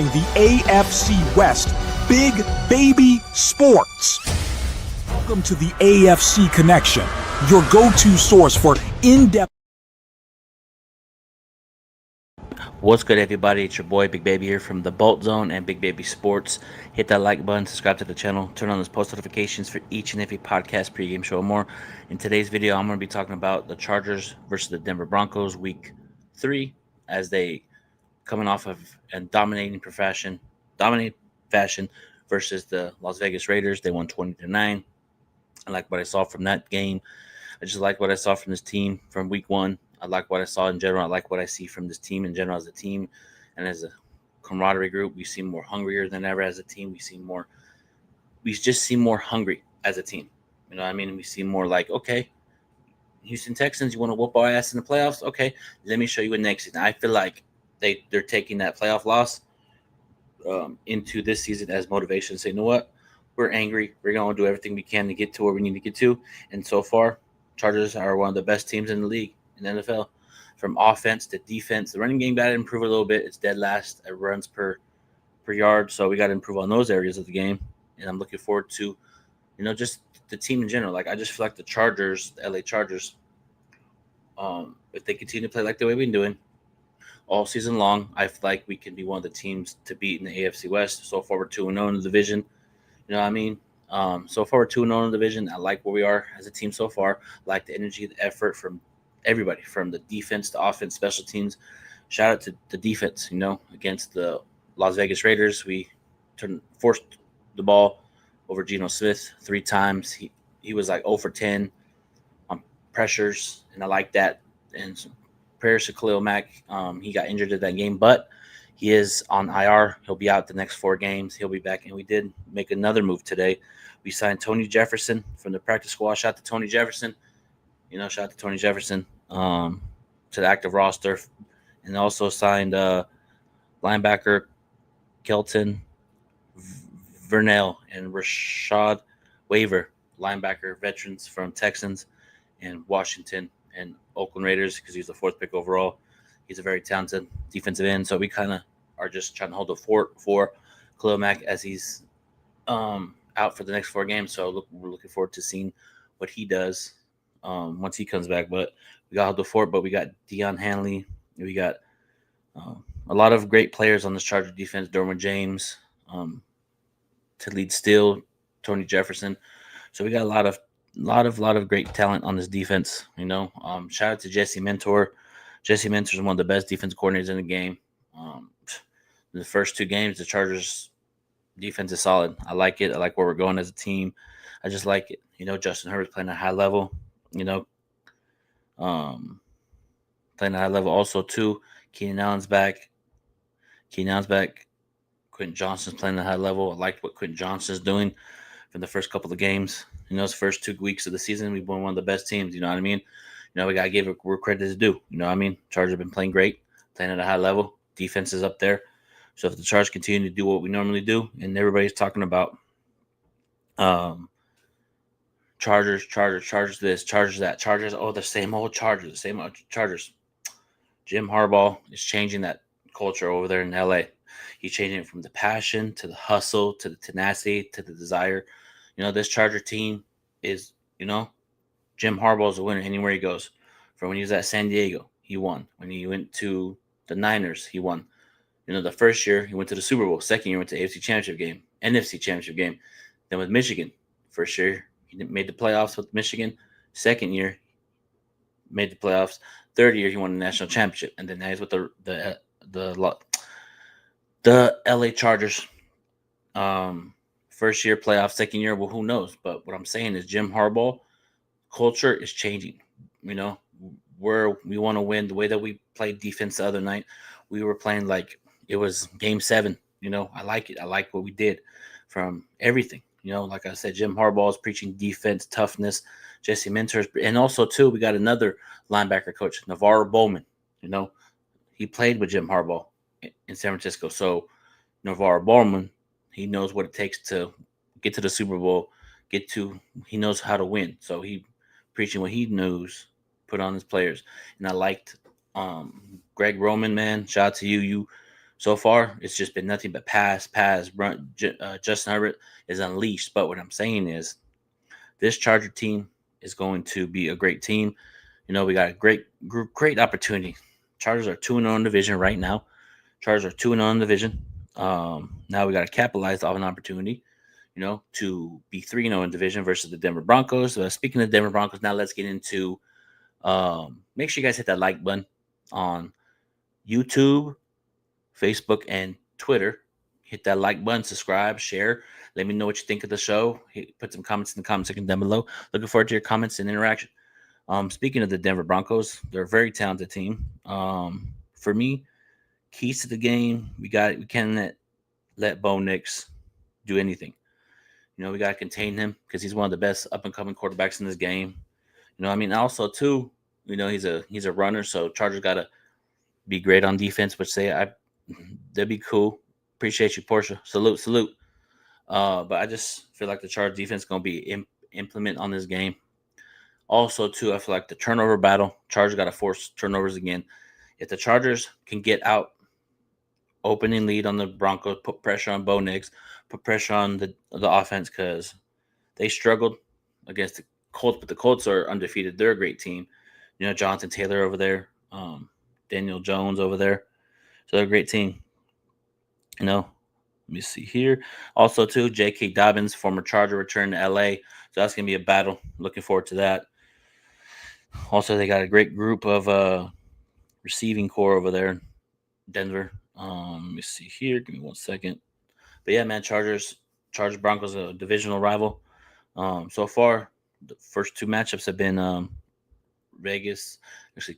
the AFC West Big Baby Sports. Welcome to the AFC Connection, your go-to source for in-depth. What's good, everybody? It's your boy Big Baby here from the Bolt Zone and Big Baby Sports. Hit that like button, subscribe to the channel, turn on those post notifications for each and every podcast, pregame show, and more. In today's video, I'm going to be talking about the Chargers versus the Denver Broncos, Week 3, as they coming off of a dominating fashion versus the Las Vegas Raiders. They won 20-9. I like what I saw from that game. I just like what I saw from this team from Week 1. I like what I saw in general. I like what I see from this team in general as a team and as a camaraderie group. We seem more hungrier than ever as a team. We just seem more hungry as a team. You know what I mean? We seem more like, okay, Houston Texans, you want to whoop our ass in the playoffs? Okay, let me show you what next season. I feel like they're taking that playoff loss into this season as motivation. Say, you know what? We're angry. We're going to do everything we can to get to where we need to get to. And so far, Chargers are one of the best teams in the league, in the NFL. From offense to defense, the running game got to improve a little bit. It's dead last at runs per yard, so we got to improve on those areas of the game. And I'm looking forward to, just the team in general. Like, I just feel like the Chargers, the LA Chargers, if they continue to play like the way we've been doing all season long, I feel like we can be one of the teams to beat in the AFC West. So far, we're 2-0 in the division. You know what I mean? So far, we're 2-0 in the division. I like where we are as a team so far. I like the energy, the effort from everybody, from the defense to offense, special teams. Shout out to the defense, against the Las Vegas Raiders. We forced the ball over Geno Smith 3 times. He was like 0 for 10 on pressures, and I like that. And some prayers to Khalil Mack. He got injured in that game, but he is on IR. He'll be out the next 4 games. He'll be back, and we did make another move today. We signed Tony Jefferson from the practice squad. Shout out to Tony Jefferson. Shout out to Tony Jefferson to the active roster. And also signed linebacker Kelton Vernell and Rashad Waver, linebacker veterans from Texans and Washington and Oakland Raiders, because he's the 4th pick overall. He's a very talented defensive end. So we kind of are just trying to hold the fort for Khalil Mack as he's out for the next 4 games. So we're looking forward to seeing what he does once he comes back. But we got hold the fort. But we got Deion Hanley. We got a lot of great players on this Charger defense. Derwin James, Talib Steele, Tony Jefferson. So we got a lot of great talent on this defense. Shout out to Jesse Mentor. Jesse Mentor is one of the best defense coordinators in the game. The first 2 games, the Chargers defense is solid. I like it. I like where we're going as a team. I just like it. Justin Herbert's playing at a high level. Playing at a high level also too. Keenan Allen's back. Quentin Johnston's playing at a high level. I like what Quentin Johnston's doing from the first couple of games. His first 2 weeks of the season, we've been one of the best teams. You know what I mean? We got to give it where credit is due. You know what I mean? Chargers have been playing great, playing at a high level. Defense is up there. So if the Chargers continue to do what we normally do, and everybody's talking about Chargers this, Chargers that, Chargers, the same old Chargers. Jim Harbaugh is changing that culture over there in LA. He's changing it from the passion to the hustle to the tenacity to the desire. This Charger team is, Jim Harbaugh is a winner anywhere he goes. From when he was at San Diego, he won. When he went to the Niners, he won. The first year, he went to the Super Bowl. Second year, went to NFC Championship game, NFC Championship game. Then with Michigan, first year, he made the playoffs with Michigan. Second year, made the playoffs. Third year, he won the national championship. And then now he's with the LA Chargers. First year playoff, second year, well, who knows? But what I'm saying is Jim Harbaugh culture is changing. Where we want to win. The way that we played defense the other night, we were playing like it was game 7. I like it. I like what we did from everything. Like I said, Jim Harbaugh is preaching defense, toughness. Jesse Mentors, and also too, we got another linebacker coach, NaVorro Bowman. He played with Jim Harbaugh in San Francisco. So NaVorro Bowman, he knows what it takes to get to the Super Bowl. He knows how to win. So he preaching what he knows, put on his players. And I liked Greg Roman, man. Shout out to you. You So far, it's just been nothing but pass, run. Justin Herbert is unleashed. But what I'm saying is, this Charger team is going to be a great team. We got a great opportunity. Chargers are 2-0 in division right now. Chargers are 2-0 in division. Now we got to capitalize off an opportunity, to be 3-0 in division versus the Denver Broncos. Speaking of Denver Broncos, now let's get into. Make sure you guys hit that like button on YouTube, Facebook, and Twitter. Hit that like button, subscribe, share. Let me know what you think of the show. Put some comments in the comment section down below. Looking forward to your comments and interaction. Speaking of the Denver Broncos, they're a very talented team. For me, keys to the game, we can't let Bo Nix do anything. We got to contain him because he's one of the best up and coming quarterbacks in this game. Also too, he's a runner, so Chargers got to be great on defense. Which they'd be cool. Appreciate you, Portia. Salute. But I just feel like the Chargers defense is going to be implement on this game. Also, too, I feel like the turnover battle, Chargers got to force turnovers again. If the Chargers can get out opening lead on the Broncos, put pressure on Bo Nix, put pressure on the offense because they struggled against the Colts, but the Colts are undefeated. They're a great team. Jonathan Taylor over there, Daniel Jones over there. So they're a great team. Let me see here. Also, too, J.K. Dobbins, former Charger, returned to L.A., so that's going to be a battle. Looking forward to that. Also, they got a great group of receiving core over there in Denver. Let me see here. Give me 1 second. But yeah, man, Chargers Broncos, a divisional rival. So far, the first two matchups have been Vegas, actually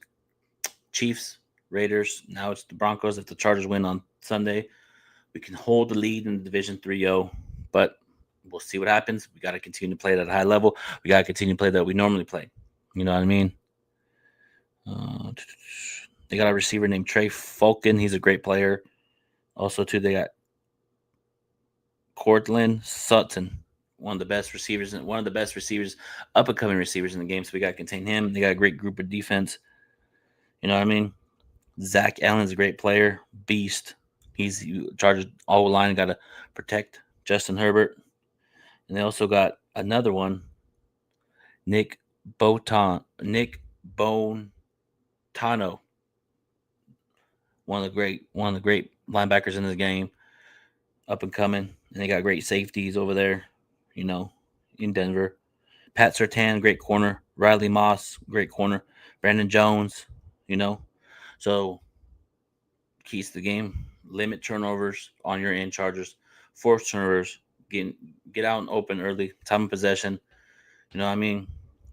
Chiefs, Raiders. Now it's the Broncos. If the Chargers win on Sunday, we can hold the lead in Division 3-0. But we'll see what happens. We got to continue to play at a high level. We got to continue to play that we normally play. You know what I mean? They got a receiver named Trey Fulkin. He's a great player. Also, too, they got Cortland Sutton, one of the best receivers, up and coming receivers in the game. So we got to contain him. They got a great group of defense. You know what I mean? Zach Allen's a great player, beast. He's Chargers all line, got to protect Justin Herbert. And they also got another one, Nick Bontano, one of the great linebackers in this game, up and coming. And they got great safeties over there, in Denver. Pat Surtain, great corner. Riley Moss, great corner. Brandon Jones, So keys to the game: limit turnovers on your end, Chargers. Force turnovers. Get out and open early. Time of possession.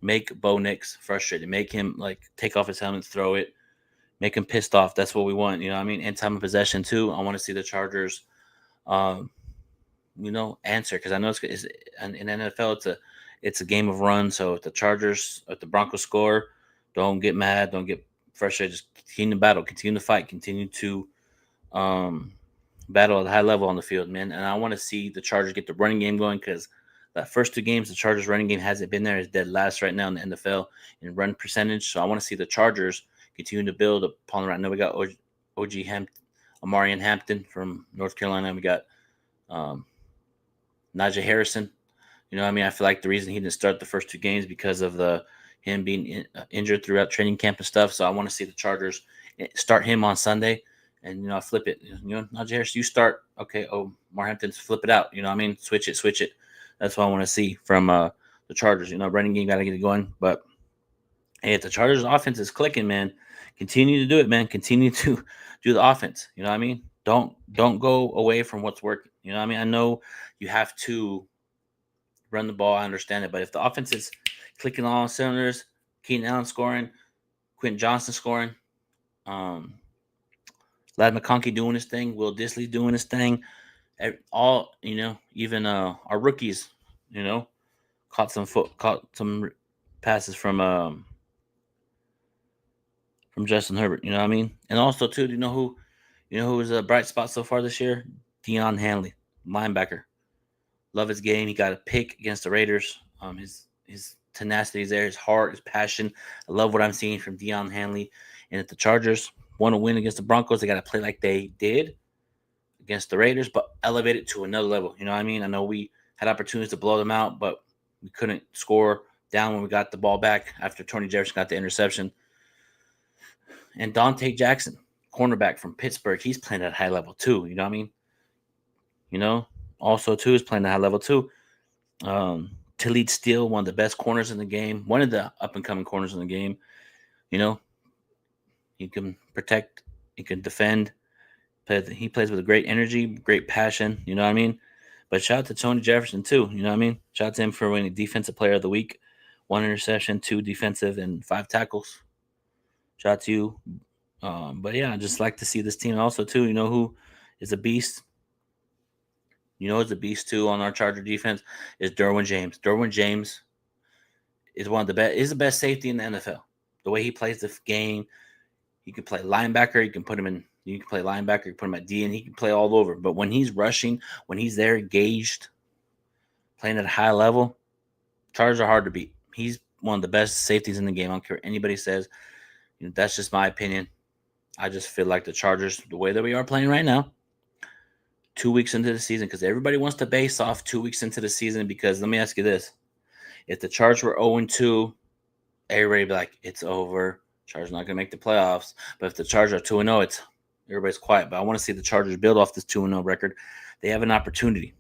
Make Bo Nix frustrated. Make him take off his helmet, throw it. Make him pissed off. That's what we want. And time of possession too. I want to see the Chargers, answer, because I know it's in NFL. It's a game of run. So if the Broncos score, don't get mad. Don't get frustrated. Just continue to battle. Continue to fight. Continue to battle at a high level on the field, man. And I want to see the Chargers get the running game going, because that first two games, the Chargers running game hasn't been there. It's dead last right now in the NFL in run percentage. So I want to see the Chargers continue to build upon the right now. We got Amarian Hampton from North Carolina. We got Najee Harrison. I feel like the reason he didn't start the first two games because of him being injured throughout training camp and stuff. So I want to see the Chargers start him on Sunday and, flip it. Najee Harrison, you start. Okay, Mar Hampton's flip it out. Switch it. That's what I want to see from the Chargers. Running game got to get it going. But hey, if the Chargers offense is clicking, man, continue to do it, man. Continue to do the offense. Don't go away from what's working. I know you have to run the ball. I understand it. But if the offense is clicking on all cylinders, Keenan Allen scoring, Quentin Johnson scoring, Ladd McConkey doing his thing, Will Dissly doing his thing, even our rookies, caught some passes from Justin Herbert. And also too, do you know who was a bright spot so far this year? Deion Hanley, linebacker. Love his game. He got a pick against the Raiders. His tenacity is there, his heart, his passion. I love what I'm seeing from Deion Hanley. And if the Chargers want to win against the Broncos, they got to play like they did against the Raiders, but elevate it to another level. You know what I mean? I know we had opportunities to blow them out, but we couldn't score down when we got the ball back after Tony Jefferson got the interception. And Dante Jackson, cornerback from Pittsburgh, he's playing at a high level too. You know what I mean? You know, also too is playing at a high level too. Talib Steele, one of the best corners in the game, one of the up and coming corners in the game. You know, he can protect, he can defend. He plays with a great energy, great passion. You know what I mean? But shout out to Tony Jefferson too. You know what I mean? Shout out to him for winning Defensive Player of the Week, 1 interception, 2 defensive, and 5 tackles. Shout out to you. But yeah, I just like to see this team also too. You know who is a beast? You know, it's a beast too on our Charger defense is Derwin James. Derwin James is one of the best. Is the best safety in the NFL. The way he plays the game, he can play linebacker. You can put him in. You can play linebacker. You can put him at D, and he can play all over. But when he's rushing, when he's there engaged, playing at a high level, Chargers are hard to beat. He's one of the best safeties in the game. I don't care what anybody says. You know, that's just my opinion. I just feel like the Chargers, the way that we are playing right now, 2 weeks into the season, because everybody wants to base off 2 weeks into the season. Because let me ask you this: if the Chargers were 0-2, everybody would be like, "It's over. Chargers not going to make the playoffs." But if the Chargers are 2-0, it's everybody's quiet. But I want to see the Chargers build off this 2-0 record. They have an opportunity.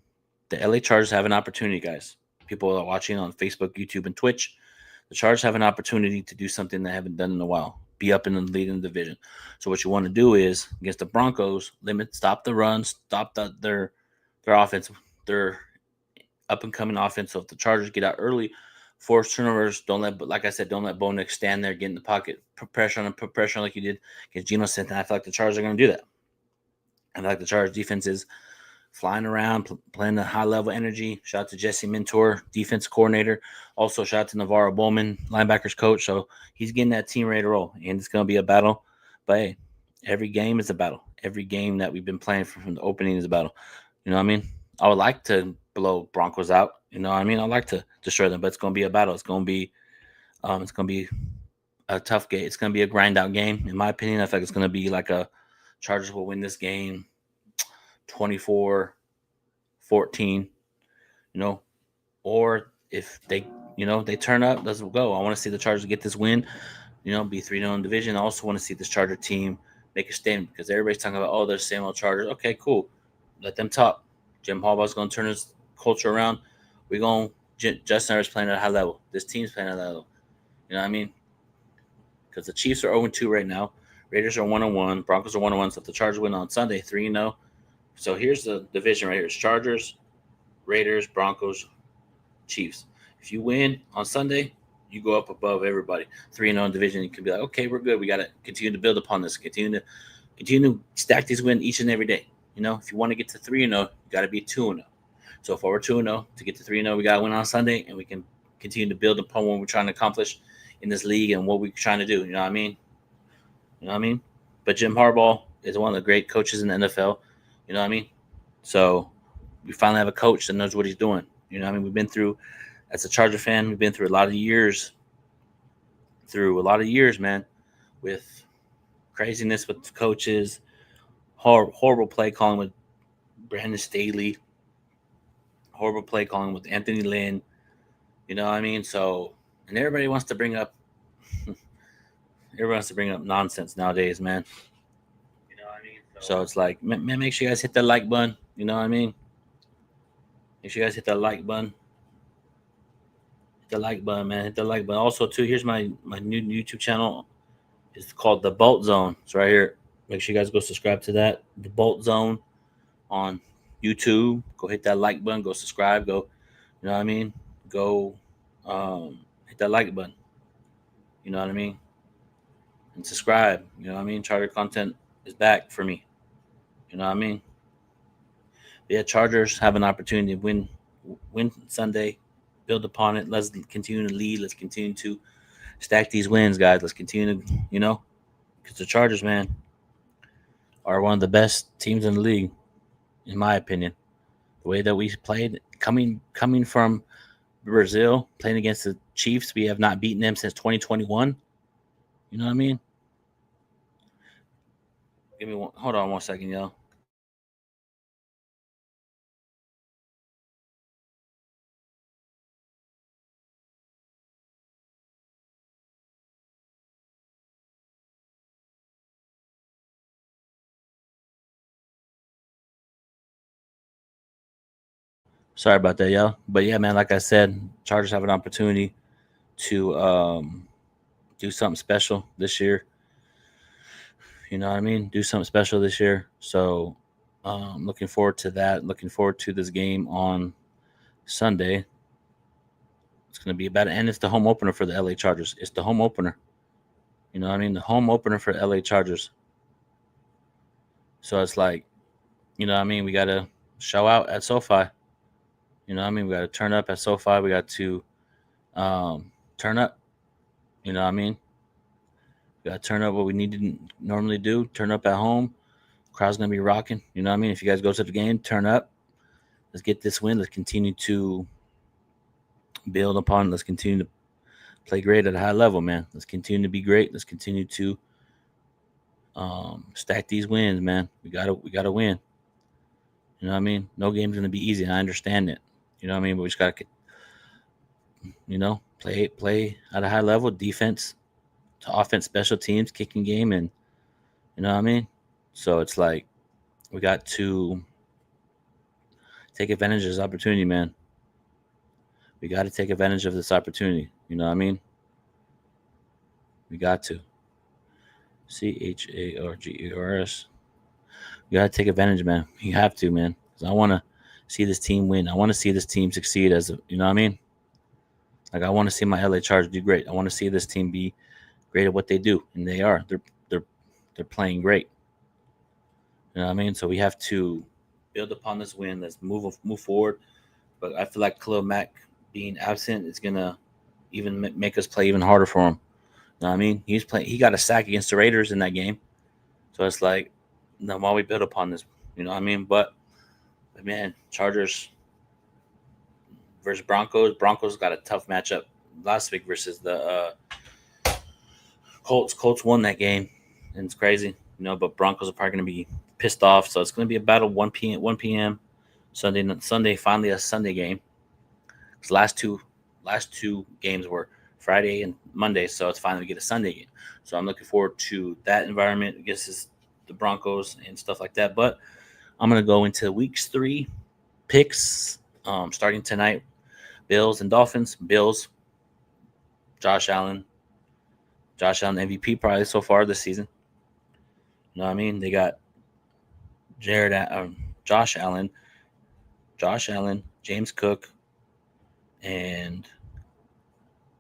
The LA Chargers have an opportunity, guys. People are watching on Facebook, YouTube, and Twitch. The Chargers have an opportunity to do something they haven't done in a while. Be up in the lead in the division. So what you want to do is against the Broncos, stop the run, stop their offense, their up and coming offense. So if the Chargers get out early, force turnovers, don't let Bo Nix stand there, get in the pocket, put pressure on like you did against Geno Smith. And I feel like the Chargers are going to do that. I feel like the Chargers defense is flying around, playing a high-level energy. Shout out to Jesse Mentor, defense coordinator. Also, shout out to Navarro Bowman, linebackers coach. So he's getting that team ready to roll, and it's going to be a battle. But, hey, every game is a battle. Every game that we've been playing from the opening is a battle. You know what I mean? I would like to blow Broncos out. You know what I mean? I'd like to destroy them, but it's going to be a battle. It's going to be a tough game. It's going to be a grind-out game. In my opinion, I feel like it's going to be like a Chargers will win this game 24-14, you know, or if they turn up, let's go. I want to see the Chargers get this win, you know, be 3-0 in division. I also want to see this Charger team make a statement because everybody's talking about, they're the same old Chargers. Okay, cool. Let them talk. Jim Harbaugh's going to turn his culture around. We're going – Justin Herbert's playing at a high level. This team's playing at a high level. You know what I mean? Because the Chiefs are 0-2 right now. Raiders are 1-1. Broncos are 1-1. So if the Chargers win on Sunday, 3-0. So here's the division right here. It's Chargers, Raiders, Broncos, Chiefs. If you win on Sunday, you go up above everybody. 3-0 in division. You can be like, okay, we're good. We got to continue to build upon this. Continue to stack these wins each and every day. You know, if you want to get to 3-0, you got to be 2-0. So if we're 2-0, to get to 3-0, we got to win on Sunday, and we can continue to build upon what we're trying to accomplish in this league and what we're trying to do. You know what I mean? But Jim Harbaugh is one of the great coaches in the NFL. You know what I mean? So we finally have a coach that knows what he's doing. You know what I mean? We've been through, as a Charger fan, we've been through a lot of years, man, with craziness with coaches, horrible play calling with Brandon Staley, horrible play calling with Anthony Lynn. You know what I mean? So, and everybody wants to bring up nonsense nowadays, man. So it's like, man, make sure you guys hit that like button. You know what I mean? Make sure you guys hit that like button. Hit the like button, man. Hit the like button. Also, too, here's my new YouTube channel. It's called The Bolt Zone. It's right here. Make sure you guys go subscribe to that. The Bolt Zone on YouTube. Go hit that like button. Go subscribe. Go, you know what I mean? Go hit that like button. You know what I mean? And subscribe. You know what I mean? Charger content is back for me. You know what I mean? But yeah, Chargers have an opportunity to win Sunday, build upon it. Let's continue to lead. Let's continue to stack these wins, guys. Let's continue to, you know, because the Chargers, man, are one of the best teams in the league, in my opinion. The way that we played, coming from Brazil, playing against the Chiefs, we have not beaten them since 2021. You know what I mean? Hold on 1 second, y'all. Sorry about that, y'all. But yeah, man, like I said, Chargers have an opportunity to do something special this year. You know what I mean? Do something special this year. So looking forward to that. Looking forward to this game on Sunday. It's going to be about it. And it's the home opener for the LA Chargers. It's the home opener. You know what I mean? The home opener for LA Chargers. So it's like, you know what I mean? We got to show out at SoFi. You know what I mean? We got to turn up at SoFi. We got to turn up. You know what I mean? We got to turn up what we need to normally do. Turn up at home. Crowd's going to be rocking. You know what I mean? If you guys go to the game, turn up. Let's get this win. Let's continue to build upon. Let's continue to play great at a high level, man. Let's continue to be great. Let's continue to stack these wins, man. We gotta win. You know what I mean? No game's gonna be easy. I understand it. You know what I mean? But we just gotta, play at a high level. Defense to offense, special teams, kicking game, and you know what I mean. So it's like we got to take advantage of this opportunity, man. We got to take advantage of this opportunity. You know what I mean? We got to. CHARGERS. You got to take advantage, man. You have to, man. Because I want to see this team win. I want to see this team succeed you know what I mean? Like, I want to see my LA Chargers do great. I want to see this team be great at what they do. And they are. They're playing great. You know what I mean? So we have to build upon this win. Let's move forward. But I feel like Khalil Mack being absent is going to even make us play even harder for him. You know what I mean? He got a sack against the Raiders in that game. So it's like, while we build upon this, you know what I mean? But man, Chargers versus Broncos. Broncos got a tough matchup last week versus the Colts. Colts won that game, and it's crazy, but Broncos are probably going to be pissed off. So it's going to be a battle 1 p.m. Sunday, finally a Sunday game. Because last two games were Friday and Monday, so it's finally get a Sunday game. So I'm looking forward to that environment. I guess it's the Broncos and stuff like that. But I'm going to go into week 3 picks starting tonight. Bills and Dolphins. Bills, Josh Allen MVP probably so far this season. You know what I mean? They got Josh Allen, James Cook, and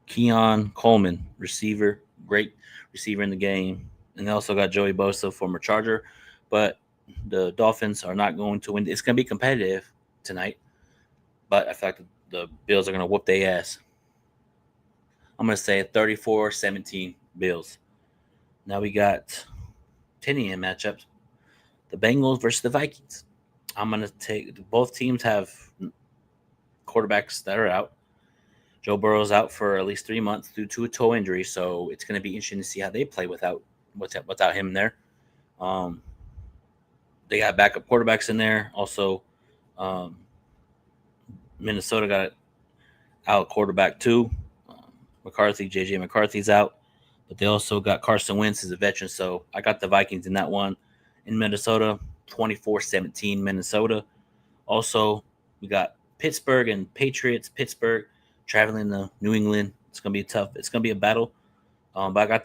Keon Coleman, receiver, great receiver in the game. And they also got Joey Bosa, former Charger. But the Dolphins are not going to win. It's going to be competitive tonight. But I feel like the Bills are going to whoop their ass. I'm going to say 34-17 Bills. Now we got 10 a.m. matchups. The Bengals versus the Vikings. I'm going to take – both teams have quarterbacks that are out. Joe Burrow's out for at least 3 months due to a toe injury, so it's going to be interesting to see how they play without him there. They got backup quarterbacks in there. Also, Minnesota got out quarterback too. JJ McCarthy's out, but they also got Carson Wentz as a veteran. So I got the Vikings in that one. In Minnesota, 24-17 Minnesota. Also, we got Pittsburgh and Patriots. Pittsburgh traveling to New England. It's gonna be tough. It's gonna be a battle. But I got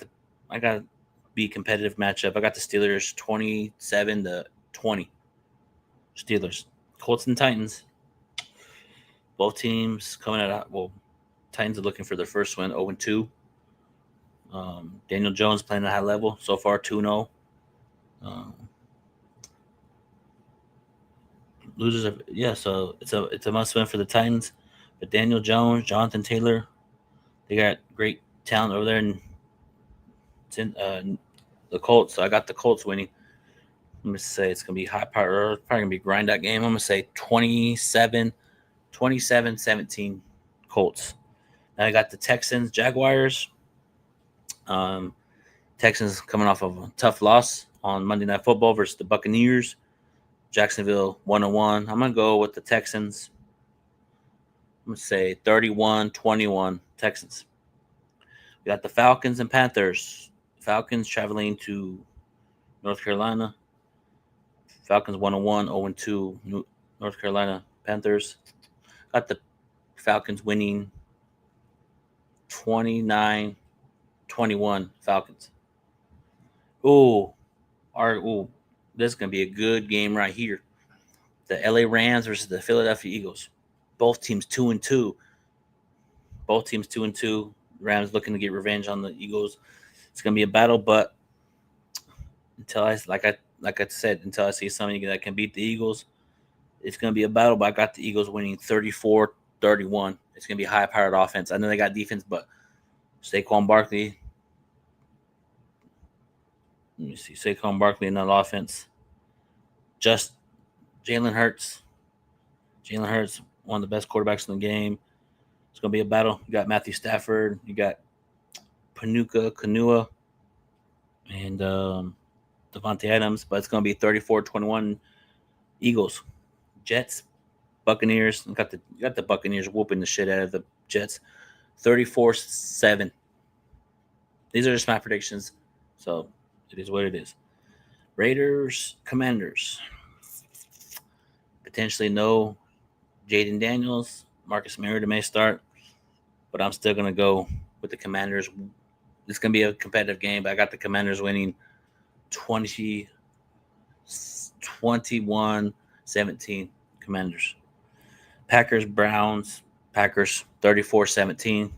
to be competitive matchup. I got the Steelers 27-20. Steelers, Colts and Titans. Both teams coming out. Well, Titans are looking for their first win, 0-2. Daniel Jones playing at a high level so far, 2-0. Losers so it's a must win for the Titans. But Daniel Jones, Jonathan Taylor, they got great talent over there in the Colts. So I got the Colts winning. I'm going to say it's going to be high power. Probably going to be a grind out game. I'm going to say 27-17 Colts. Now I got the Texans, Jaguars. Texans coming off of a tough loss on Monday Night Football versus the Buccaneers. Jacksonville 1-1. I'm going to go with the Texans. I'm going to say 31-21 Texans. We got the Falcons and Panthers. Falcons traveling to North Carolina. Falcons 1-1, 0-2 North Carolina Panthers. Got the Falcons winning 29-21 Falcons. Ooh, this is going to be a good game right here. The LA Rams versus the Philadelphia Eagles. Both teams 2-2. Both teams 2-2. Rams looking to get revenge on the Eagles. It's going to be a battle, but until I said, until I see somebody that can beat the Eagles, it's going to be a battle, but I got the Eagles winning 34-31. It's going to be a high-powered offense. I know they got defense, but Saquon Barkley. Let me see. Saquon Barkley in that offense. Just Jalen Hurts. Jalen Hurts, one of the best quarterbacks in the game. It's going to be a battle. You got Matthew Stafford. You got Puka Nacua and Devontae Adams. But it's going to be 34-21 Eagles. Jets, Buccaneers. You got the Buccaneers whooping the shit out of the Jets. 34-7. These are just my predictions. So it is what it is. Raiders, Commanders. Potentially no Jaden Daniels. Marcus Mariota may start. But I'm still going to go with the Commanders. It's going to be a competitive game, but I got the Commanders winning 21-17 Commanders. Packers, Browns. Packers 34-17.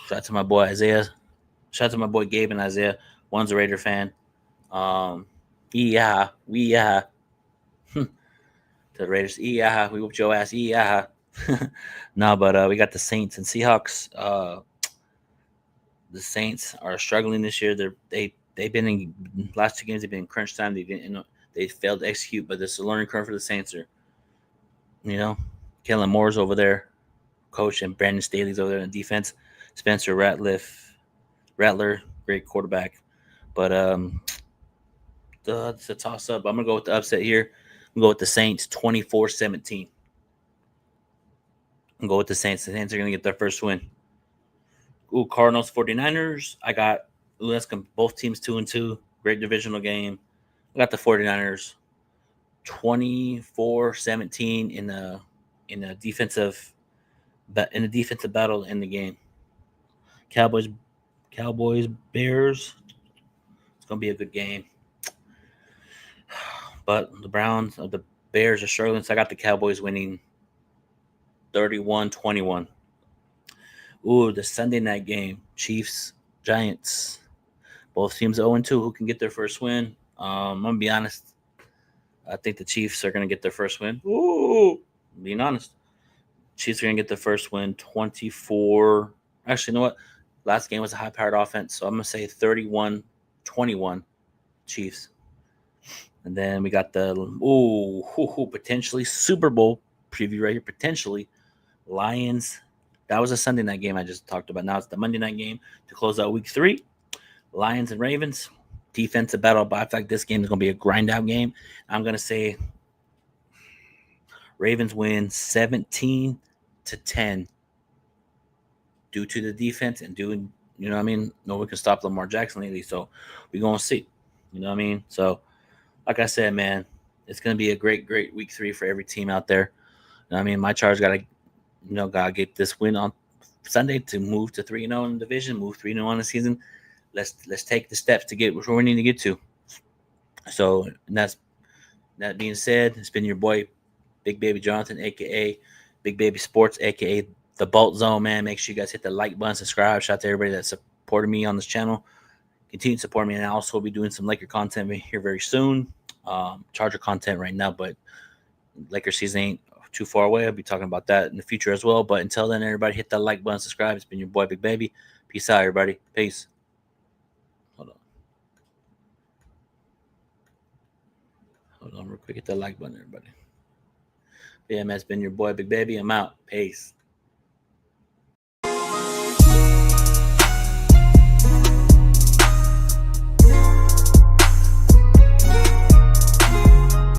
Shout out to my boy Isaiah. Shout out to my boy Gabe and Isaiah. One's a Raider fan. To the Raiders. We whooped your ass. No, but we got the Saints and Seahawks. The Saints are struggling this year. They've been in last two games. They've been in crunch time. They failed to execute, but this is a learning curve for the Saints. Kellen Moore's over there, coach, and Brandon Staley's over there in defense. Spencer Rattler, great quarterback. But it's a toss up. I'm gonna go with the upset here. I'm gonna go with the Saints 24-17. I'm go with the Saints. The Saints are gonna get their first win. Cardinals 49ers. That's both teams 2-2. Great divisional game. I got the 49ers 24-17 in a defensive battle in the game. Cowboys, Bears. It's gonna be a good game. But the Bears are struggling, so I got the Cowboys winning 31-21. The Sunday night game, Chiefs, Giants. Both teams 0-2. Who can get their first win? I'm going to be honest. I think the Chiefs are going to get their first win. Being honest. Chiefs are going to get their first win 24. Actually, you know what? Last game was a high-powered offense, so I'm going to say 31-21 Chiefs. And then we got the potentially Super Bowl preview right here. Potentially Lions. That was a Sunday night game I just talked about. Now it's the Monday night game to close out week 3. Lions and Ravens. Defensive battle, but I feel like this game is going to be a grind-out game. I'm going to say Ravens win 17-10 due to the defense and doing, you know what I mean? No one can stop Lamar Jackson lately, so we're going to see. You know what I mean? So, like I said, man, it's going to be a great, great week 3 for every team out there. You know what I mean? My Chargers got to get this win on Sunday to move to 3-0 in the division, move 3-0 in the season. Let's take the steps to get where we need to get to. So, that being said, it's been your boy, Big Baby Jonathan, a.k.a. Big Baby Sports, a.k.a. The Bolt Zone, man. Make sure you guys hit the like button, subscribe. Shout out to everybody that supported me on this channel. Continue to support me, and I'll also be doing some Laker content here very soon. Charger content right now, but Laker season ain't too far away. I'll be talking about that in the future as well. But until then, everybody hit that like button, subscribe. It's been your boy, Big Baby. Peace out, everybody. Peace. Hold on real quick. Hit that like button, everybody. Yeah, man, it's been your boy, Big Baby. I'm out. Peace.